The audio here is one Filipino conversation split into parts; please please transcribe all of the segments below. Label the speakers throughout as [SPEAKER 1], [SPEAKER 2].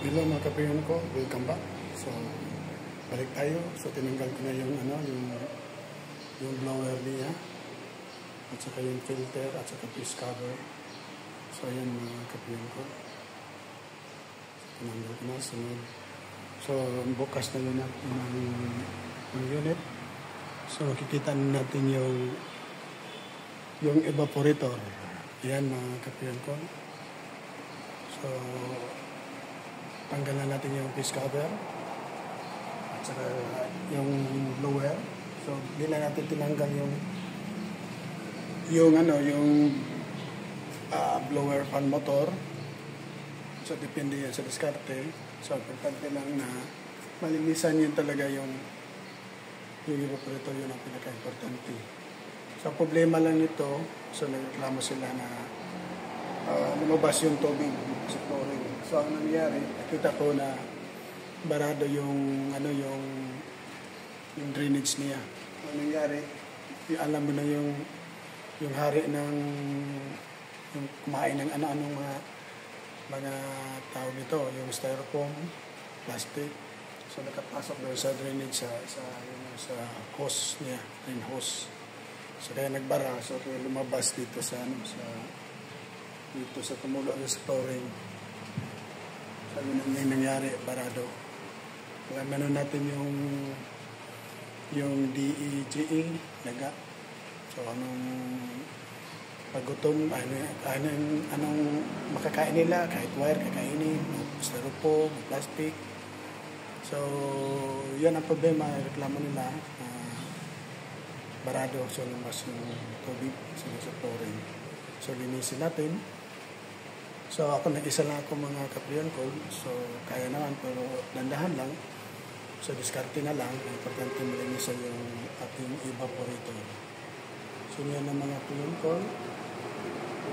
[SPEAKER 1] Hello mga kapiyon ko, welcome back. So, balik tayo. So, tinanggal ko na yung blower niya. At saka yung filter, at saka piece cover. So, ayan mga kapiyon ko. Tinanggal ko na, sunod. So, bukas na yun natin ng unit. So, makikita natin yung evaporator. Ayan mga kapiyon ko. So, tanggalan natin yung piece cover at saka yung blower. So, hindi na natin tinanggal yung blower fan motor. So, depende yan sa diskarte. So, importante lang na malinisan yun talaga yung evaporator, yun ang pinaka-importante. So, problema lang nito, so nagreklamo sila na lumabas yung tubig sa flooring. So, ang nangyari, nakita ko na barado yung drainage niya. Ang nangyari, alam mo na yung hari ng yung kumain ng ano-anong mga tao nito, yung styrofoam, plastic. So, nakapasok doon sa drainage sa hose niya, drain hose. So, kaya nagbara. So, kaya lumabas dito sa tumulo sa flooring. So, yun ang nangyari, barado. Kaya meron natin yung DEGE, naga. So, anong pagutom, anong makakain nila, kahit wire, kakainin, styrofoam, plastic. So, yan ang problema, reklamo nila. Barado, so lumabas yung tubig sa flooring. So, linisin natin. So, ako nag-isa lang ako mga kapriyon ko. So, kaya naman, pero dandahan lang. So, diskarte na lang. Importante malinisan yung ating evaporator. So, yan ang mga kapriyon ko.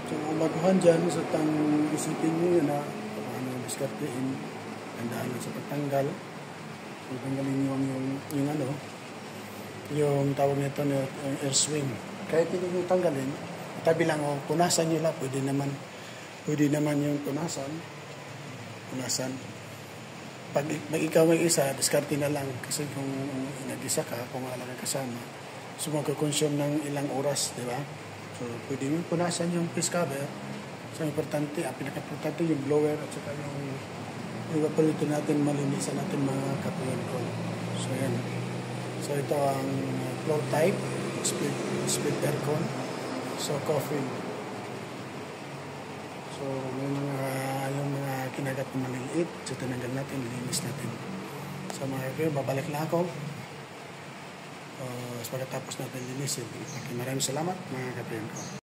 [SPEAKER 1] So, umaguhan dyan, so tang isipin nyo yun na paano diskartein. Dandahan lang sa pagtanggal. So, tanggalin yung tawag nito na air swing. Kahit hindi nyo tanggalin, tabi lang o punasan nyo lang, pwede naman yung punasan. Pag ikaw may isa, diskarte na lang. Kasi kung nag-isa ka, kung wala kang kasama, so magkakonsume ng ilang oras, di ba? So, pwede mo punasan yung piece cover. So, importante, ang pinaka-importante yung blower at saka yung evaporator natin, malinisan natin mga kapiyon ko. So, yan. So, ito ang floor type, split aircon. So, coffee. So, yung mga kinagat na maliliit, so tinanggal natin, nilinis natin. So, mga kayo, babalik lang ako. Pagkatapos natin linisin. Maraming salamat, mga kapiyon ko.